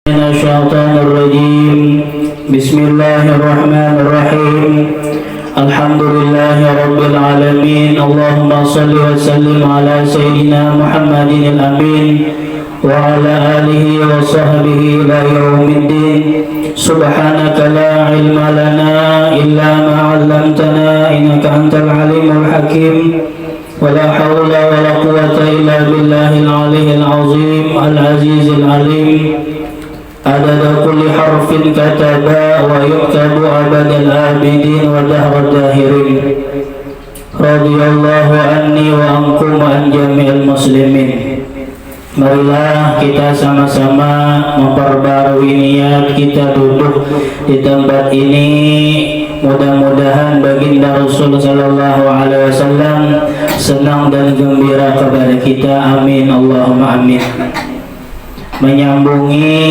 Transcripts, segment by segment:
من الشيطان الرجيم. بسم الله الرحمن الرحيم. الحمد لله رب العالمين. اللهم صل وسلم على سيدنا محمد الأمين وعلى آله وصحبه إلى يوم الدين. سبحانك لا علم لنا إلا ما علمتنا إنك أنت العليم الحكيم. ولا حول ولا قوة إلا بالله العلي العظيم العزيز العليم. عدد كل حرف كتب ويكتب أبد الآبدين ودهر الداهرين. رضي الله عني وعنكم وعن جميع المسلمين. Marilah kita sama-sama memperbarui niat kita duduk di tempat ini. Mudah-mudahan baginda Rasul sallallahu alaihi wasallam senang dan gembira kepada kita. Amin Allahumma amin. Menyambungi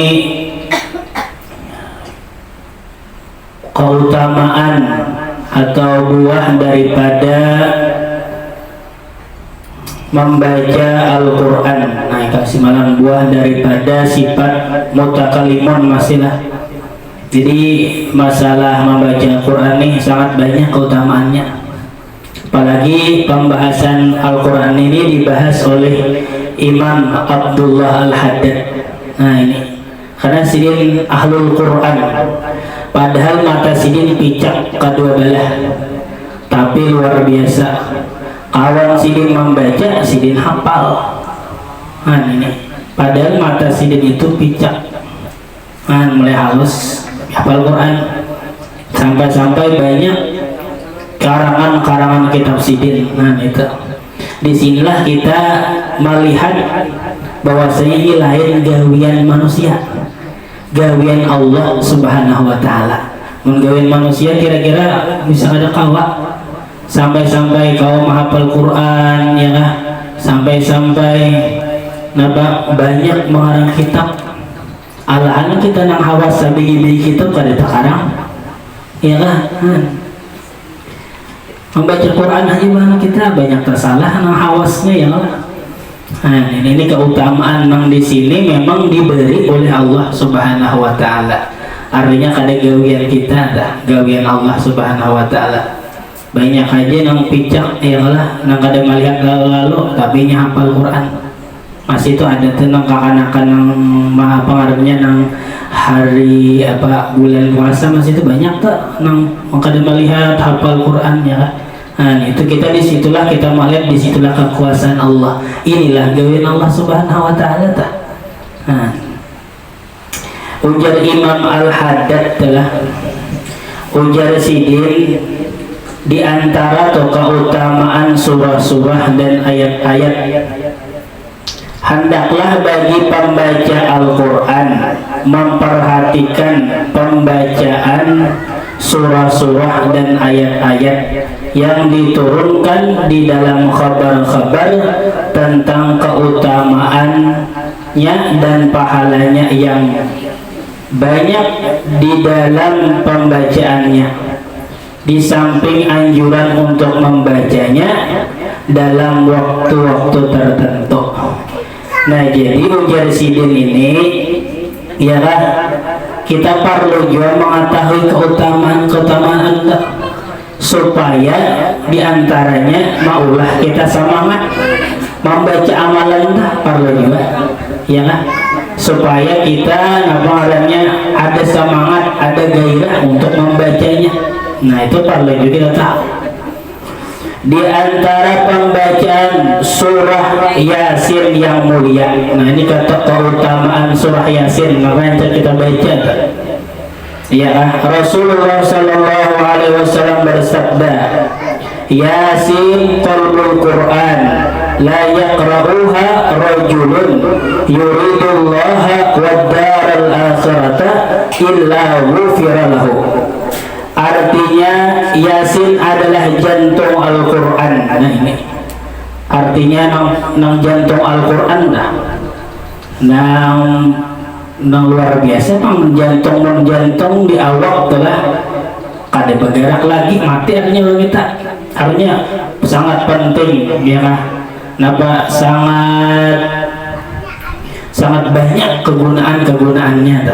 keutamaan atau buah daripada membaca Al-Quran. Nah, kasih malam buah daripada sifat mutakalimun masihlah. Jadi masalah membaca Al-Quran ini sangat banyak keutamaannya. Apalagi pembahasan Al-Quran ini dibahas oleh Imam Abdullah Al-Haddad. Nah ini karena sidin ahlul Quran, padahal mata sidin picak kedua belah, tapi luar biasa. Kawan sidin membaca, sidin hafal. Nah ini, padahal mata sidin itu picak. Nah mulai halus hafal Quran, sampai-sampai banyak karangan-karangan kitab sidin. Nah itu, disinilah kita melihat bahwasanya ini lain gawian manusia, gawian Allah Subhanahu wa Ta'ala. Menggawian manusia kira-kira bisa ada kawak sampai-sampai kau menghafal Quran, ya kah? Sampai-sampai napa banyak mengarang kitab. Alahan kita nang hawas sabi kitab kada takarang, ya kah? Membaca Quran aja mana kita banyak tersalah nang hawasnya, ya kah? Nah, ini keutamaan nang di sini memang diberi oleh Allah Subhanahu wa Ta'ala. Artinya kada gawian kita, dah gawian Allah Subhanahu wa Ta'ala. Banyak aja nang picak, ya lah, nang kada melihat lalu-lalu tapi nya hafal Quran. Masih itu ada tuh nang kekanakan nang maha pengarapnya nang hari apa bulan puasa, masih itu banyak tuh nang kada melihat hafal Quran, ya kan? Nah itu kita disitulah kita melihat disitulah kekuasaan Allah. Inilah gawian Allah Subhanahu wa Ta'ala tak. Nah, ujar Imam Al-Haddad telah ujar sidin di antara keutamaan surah-surah dan ayat-ayat, hendaklah bagi pembaca Al-Quran memperhatikan pembacaan surah-surah dan ayat-ayat yang diturunkan di dalam kabar-kabar tentang keutamaannya dan pahalanya yang banyak di dalam pembacaannya, di samping anjuran untuk membacanya dalam waktu-waktu tertentu. Nah jadi ujar sidin ini, ya kan, kita perlu juga mengetahui keutamaan Allah supaya diantaranya maulah kita semangat membaca amalan dah, perlu juga, ya kan, supaya kita namanya ada semangat, ada gairah untuk membacanya. Nah itu perlu juga kita tahu. Di antara pembacaan surah Yasin yang mulia, nah ini kata keutamaan surah Yasin, makanya kita baca. Ya, Rasulullah sallallahu alaihi wasallam bersabda, Yasin qalbul Quran, la yaqra'uha rajulun yuridullaha wad daral akhirata illa ghufira lahu. Artinya Yasin adalah jantung Al-Quran. Nah ini artinya nang jantung Al-Quran dah, nang luar biasa. Nang jantung di awak telah kada bergerak lagi, mati artinya kita. Artinya sangat penting, ya kan? Napa sangat sangat banyak kegunaannya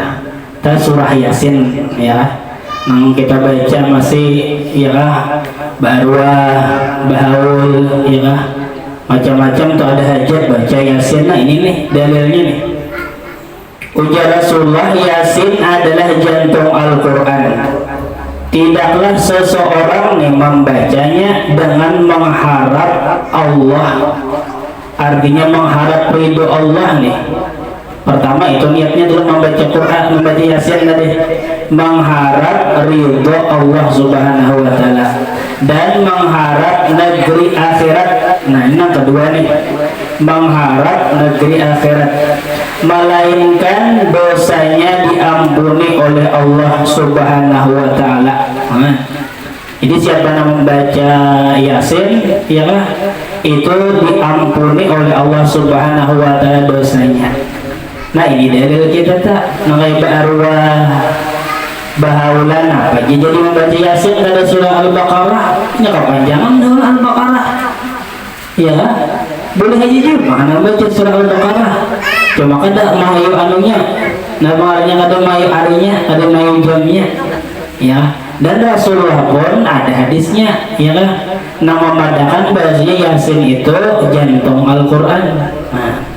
ta surah Yasin ya. Nang kita baca masih ya barwah bahaul ya macam-macam tuh ada hajat baca Yasin. Nah ini nih dalilnya nih. Ujar Rasulullah, Yasin adalah jantung Al-Quran. Tidaklah seseorang nih membacanya dengan mengharap Allah, artinya mengharap ridho Allah nih. Pertama itu niatnya adalah membaca Quran, membaca Yasin tadi, mengharap ridho Allah Subhanahu wa Ta'ala dan mengharap negeri akhirat. Nah ini yang kedua nih, mengharap negeri akhirat, melainkan dosanya diampuni oleh Allah Subhanahu wa Ta'ala. Jadi siapa yang membaca Yasin ya kan, itu diampuni oleh Allah Subhanahu wa Ta'ala dosanya. Nah ini dalil kita tak mengenai arwah bahaulan apa jadi membaca Yasin pada surah Al-Baqarah ya kepanjangan dulu Al-Baqarah ya boleh aja juga mana baca surah Al-Baqarah cuma kada mahayu anunya namanya kada mahayu harinya kada mahayu jamnya ya. Dan Rasulullah pun ada hadisnya ya kan, nama memadakan bahasanya Yasin itu jantung Al-Quran. Nah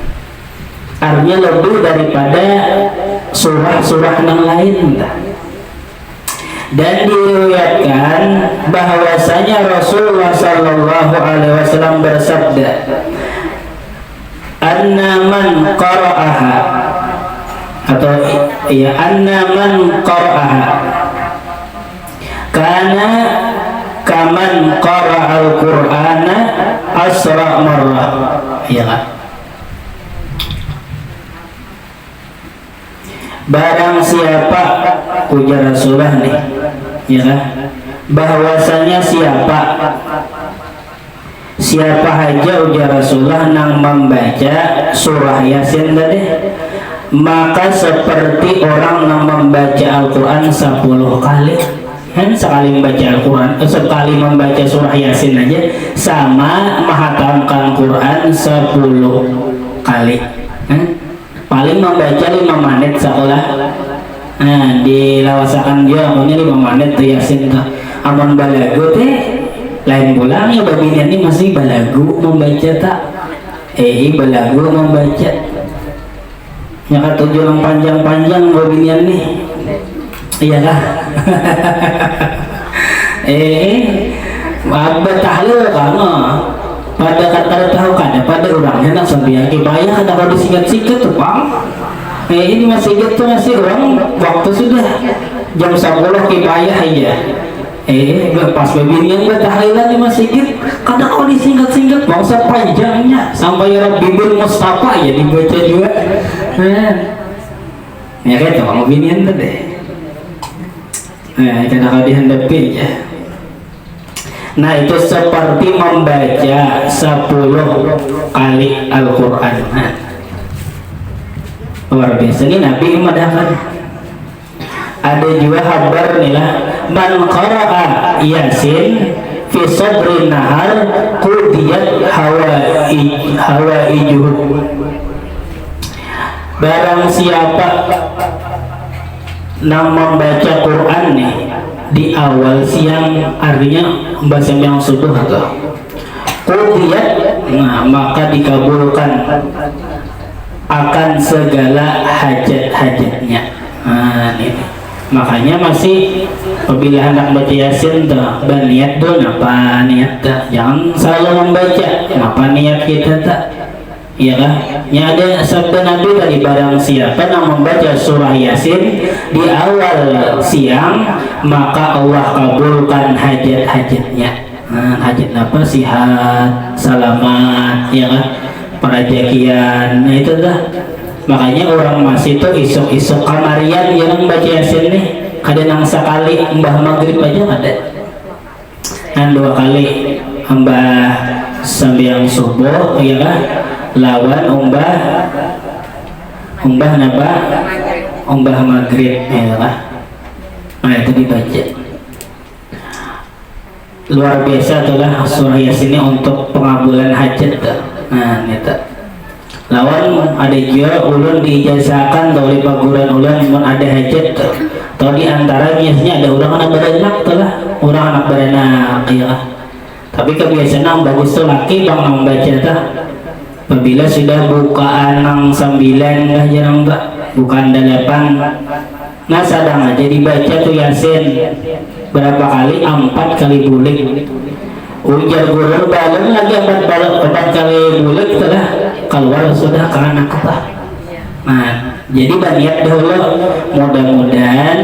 artinya lebih daripada surah-surah yang lain. Dan diriwayatkan bahwasanya Rasulullah Sallallahu Alaihi Wasallam bersabda, "Anna man qara'aha," atau ya "Anna man qara'aha kana kaman qara'al Qur'ana asra marrah." Ya kan? Barang siapa, ujar Rasulullah nih ya kan, bahwasanya siapa aja ujar Rasulullah nang membaca surah Yasin tadi, maka seperti orang yang membaca Al-Quran 10 kali. Kan sekali membaca Al-Quran, sekali membaca surah Yasin aja sama menghatamkan Quran 10 kali. Paling membaca 5 menit sekolah. Nah dilawasakan dia amunnya 5 menit tuh Yasin tuh. Amun balagu teh lain pulang ya babinian ini masih balagu membaca tak balagu membaca ya kata tujuan panjang-panjang babinian nih iyalah. Tahlil karena pada kata tahu kan pada orangnya nak sambil kibaya kada kalau disingkat-singkat tuh bang. Ini masih gitu masih orang waktu sudah jam 10 kibaya aja. Pas babinian tahlilan di masjid kadang kalau disingkat-singkat bangsa panjangnya sampai Rabbi bin Mustafa ya dibaca juga. Ya kayak tuh babinian tadi. Kadang kalau dihadapi ya. Nah itu seperti membaca 10 kali Al-Quran. Luar biasa ini Nabi memadahkan. Ada juga kabar nih lah, man qara'a Yasin fi sadri nahar qudiyat hawaijuhu. Barang siapa yang membaca Quran nih di awal siang, artinya bahasa yang subuh atau qudiyat, nah maka dikabulkan akan segala hajat-hajatnya. Nah ini makanya masih apabila hendak baca Yasin tuh berniat tuh apa niat tak, jangan selalu membaca apa niat kita tak ya kan. Ya ada sabda Nabi tadi, barang siapa yang membaca surah Yasin di awal siang maka Allah kabulkan hajat-hajatnya. Nah, hajat apa? Sihat, selamat ya kan, perajakian. Nah itu dah. Makanya orang masih itu isuk-isuk kamarian yang baca Yasin nih kadang yang sekali mbah maghrib aja ada, dan 2 kali mbah sembahyang subuh ya kan, lawan umbah napa umbah maghrib ya kan. Nah itu dibaca. Luar biasa adalah surah Yasin ini untuk pengabulan hajat. Nah itu lawan ada juga ulun diijazakan oleh paguran ulun mun ada hajat atau diantaranya ada orang anak beranak telah orang anak beranak ya. Tapi kebiasaan bagus tuh laki bang membaca tah apabila sudah bukaan nang 9 lah jarang tak bukan 8 nah sadang aja dibaca tuh Yasin berapa kali 4 kali bulik ujar guru balon lagi 4 kali bulik telah keluar sudah ke anak kita. Nah jadi baniat dahulu mudah-mudahan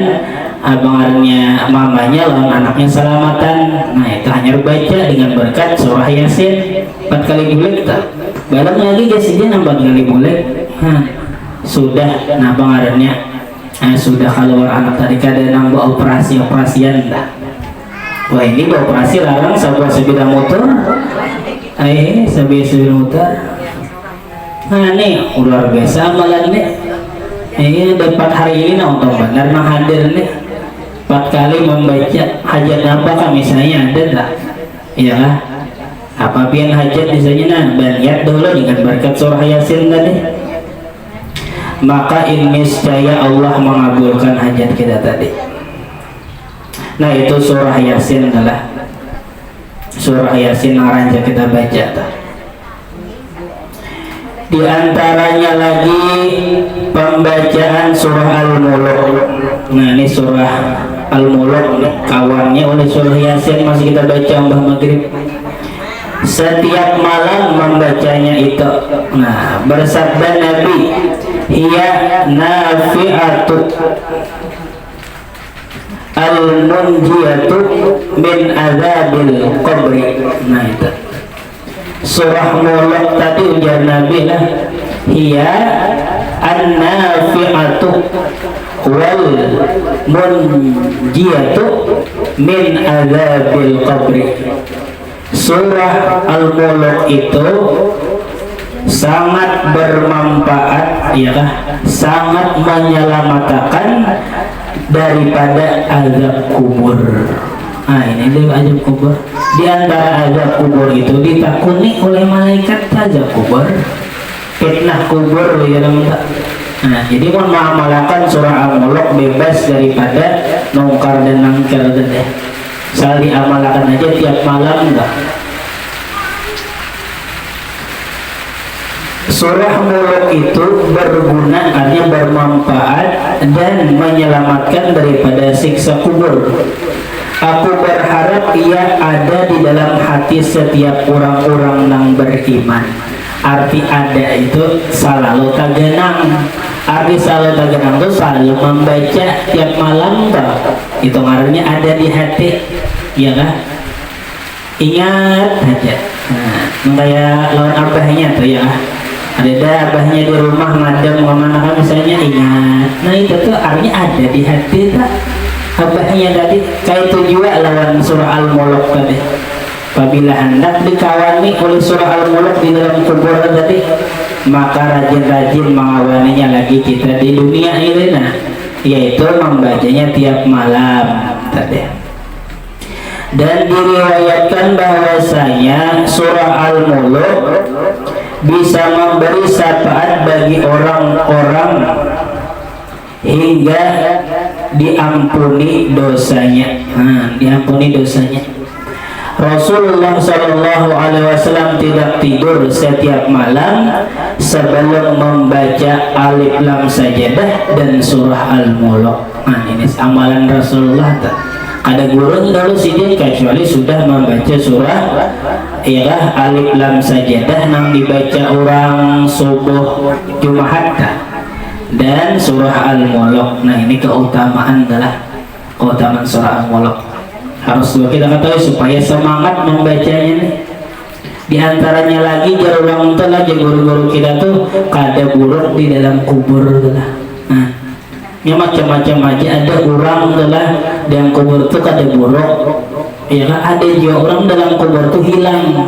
abangarnya mamanya lawan anaknya selamatan. Nah itu hanya baca dengan berkat surah Yasin 4 kali bulik tak balon lagi gasnya 4 kali bulik. Nah sudah nah abangarnya sudah keluar anak tadi kada nambah operasian dah. Wah ini operasi larang sebuah sepeda motor sepeda motor. Nah nih luar biasa amalan nih ini dapat hari ini nah untuk benar nah hadir nih 4 kali membaca hajat apakah misalnya ada tak iya lah apa pian hajat misalnya nah banyak dulu dengan berkat surah Yasin tadi maka niscaya Allah mengabulkan hajat kita tadi. Nah itu surah Yasin adalah surah Yasin aranja kita baca tuh. Di antaranya lagi pembacaan surah Al-Mulk. Nah ini surah Al-Mulk kawannya oleh surah Yasin masih kita baca Mbah Maghrib. Setiap malam membacanya itu. Nah bersabda Nabi hiya nafi'atu al-munjiyatu min azabil qabri. Nah itu surah Mulk tadi ujar Nabi lah hiya an-nafi'atu wal munjiyatu min azabil qabri. Surah Al-Mulk itu sangat bermanfaat ya kah? Sangat menyelamatkan daripada azab kubur. Nah ini dia azab kubur. Di antara azab kubur itu ditakuni oleh malaikat azab kubur, fitnah kubur ya tak. Nah jadi mau mengamalkan surah Al-Mulk bebas daripada nongkar dan nangkar deh. Asal diamalkan aja tiap malam enggak. Surah Mulk itu berguna, artinya bermanfaat dan menyelamatkan daripada siksa kubur. Aku berharap ia ada di dalam hati setiap orang-orang yang beriman. Arti ada itu selalu tagenang. Arti selalu tagenang itu selalu membaca tiap malam toh. Itu ngaruhnya ada di hati, ya kan? Ingat aja. Nah, kayak lawan abahnya tuh ya. Ada abahnya di rumah ngadem kemana kan misalnya ingat. Nah itu tuh artinya ada di hati tak? Abahnya tadi kayak itu juga lawan surah Al-Mulk tadi. Apabila hendak dikawani oleh surah Al-Mulk di dalam kubur tadi, maka rajin-rajin mengawaninya lagi kita di dunia ini, nah, yaitu membacanya tiap malam tadi. Dan diriwayatkan bahwasanya surah Al-Mulk bisa memberi syafaat bagi orang-orang hingga diampuni dosanya. Diampuni dosanya. Rasulullah Shallallahu Alaihi Wasallam tidak tidur setiap malam sebelum membaca Alif Lam Sajadah dan surah Al-Mulk. Nah ini amalan Rasulullah. Ada guru dulu sih kecuali sudah membaca surah ialah Alif Lam Sajadah yang dibaca orang subuh Jumat dan surah Al-Mulk. Nah ini keutamaan adalah keutamaan surah Al-Mulk. Harus kita ketahui supaya semangat membacanya nih. Di antaranya lagi jarang telah guru-guru kita tuh kada buruk di dalam kubur telah. Nah, ya macam-macam aja ada orang telah dalam kubur tuh kada buruk. Ya kan ada juga orang dalam kubur tuh hilang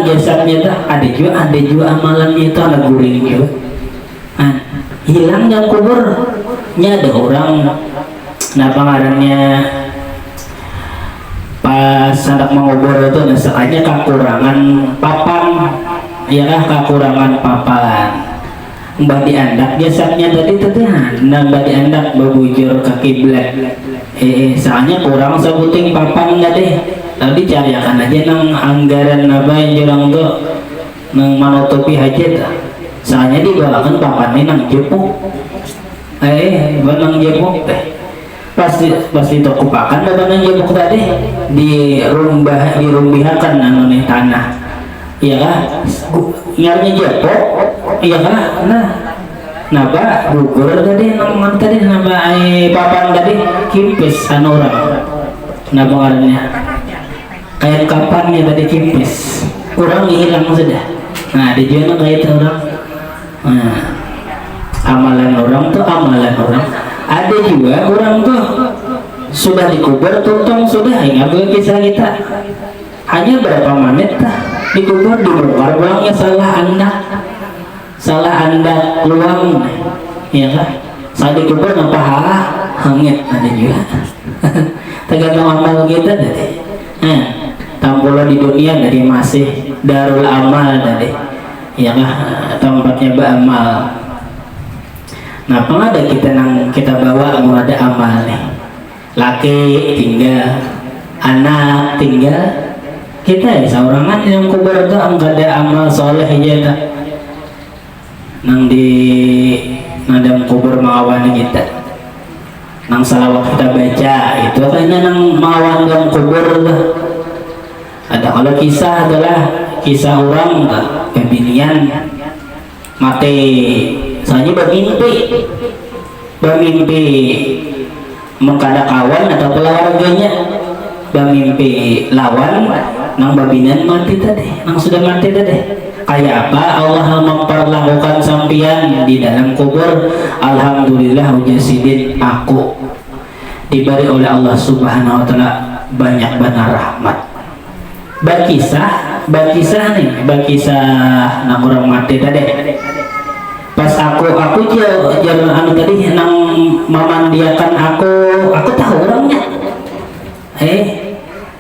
jasadnya tuh. Ada juga amalannya itu ada guring juga. Nah, hilang dalam kuburnya ada orang. Nah pengarannya pas hendak mengubur itu nasakanya kekurangan papan ya kah kekurangan papalan mbak diandak jasadnya tadi tetihan nah mbak diandak babujur ke kiblat soalnya kurang sebuting papan nggak deh tadi cariakan aja nang anggaran apa yang jurang tuh nang menutupi hajat soalnya dibawakan papannya nang jepuk nang jepuk teh pasti toko pakan apa nang jepuk tadi dirumbihakan nang tanah iya kah nyarnya jepuk iya kah naba gugur tadi nang tadi naba papan tadi kimpis anu orang naba ngarannya kayak kapannya tadi kimpis kurang hilang sudah nah dijual kayak orang nah amalan orang tuh amalan orang ada juga orang tuh sudah dikubur tuntung sudah ingat kisah kita hanya berapa menit dikubur dibongkar ulangnya salah anda luang ya kan saat dikubur nggak pahala hangit ada juga tergantung amal kita tadi tampula di dunia dari masih darul amal tadi ya kan tempatnya beramal nah pengada kita bawa mau ada amal nih laki tinggal anak tinggal kita ya saurangan yang kubur tuh nggak ada amal soleh aja tak nang di nadam kubur mawani kita nang salawat kita baca itu kayaknya nang mawan dalam kubur lah ada kalau kisah adalah kisah orang kebinian mati soalnya bermimpi mengkada kawan atau keluarganya bermimpi lawan nang babinan mati tadi nang sudah mati tadi kayak apa Allah memperlakukan sampian di dalam kubur alhamdulillah ujasidin aku diberi oleh Allah subhanahu wa ta'ala banyak benar rahmat bakisah nang orang mati tadi pas aku jalan anu tadi nang memandiakan aku tahu orangnya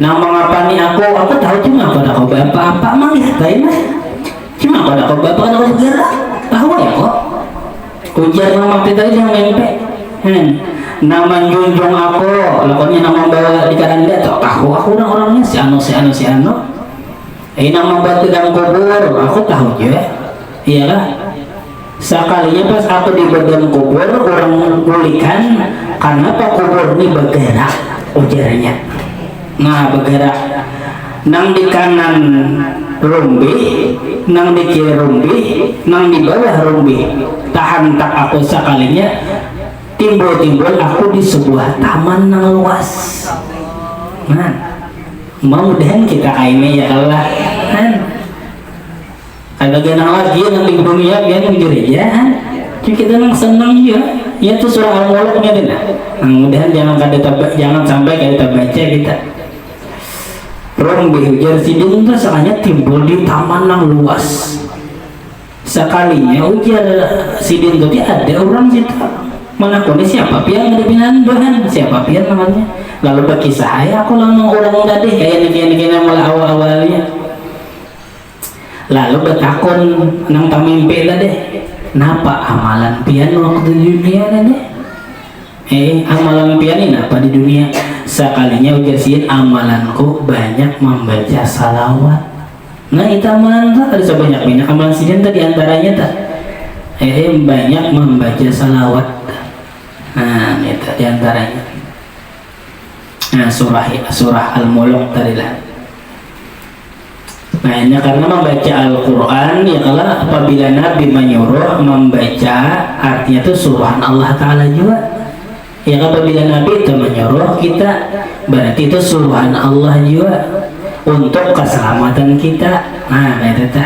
nang mengapani aku tahu cuma pada kau bapak mang lihatain lah cuma pada kau bapak kan aku segera tahu ya kok ujar mama kita yang mimpi nama junjung aku lakonnya nama bawa di karanda tahu aku orangnya si anu nama batu dalam kubur aku tahu juga iya lah sekalinya pas aku di badan kubur orang kulikan karena pak kubur ini bergerak ujarnya nah bergerak nang di kanan rumbi nang di kiri rumbi nang di bawah rumbi tahan tak aku sekalinya timbul aku di sebuah taman nang luas nah mudah-mudahan kita kainnya ya Allah kan ada genang lagi nanti dunia biar menjadi ya cuma kita nang senang juga ya itu surah al-mulknya deh mudah-mudahan jangan sampai kita baca kita rumbi ujar sidin itu soalnya timbul di taman yang luas sekalinya ujar sidin itu ada orang situ menakuni siapa pian ngadipinan Tuhan siapa pian namanya lalu berkisah ya aku langsung orang tadi kayak begini mulai awal-awalnya lalu bertakun nang pamimpi tadi napa amalan pian waktu di dunia tadi amalan pian ini apa di dunia sekalinya ujasin amalanku banyak membaca salawat nah itu amalan tak ada sebanyak amalan sidin tadi antaranya tak banyak membaca salawat nah itu diantaranya nah surah al-mulk tadi lah nah ini karena membaca Al-Quran ya kalau apabila Nabi menyuruh membaca artinya itu suruhan Allah Ta'ala juga ya apabila Nabi itu menyuruh kita berarti itu suruhan Allah juga untuk keselamatan kita nah itu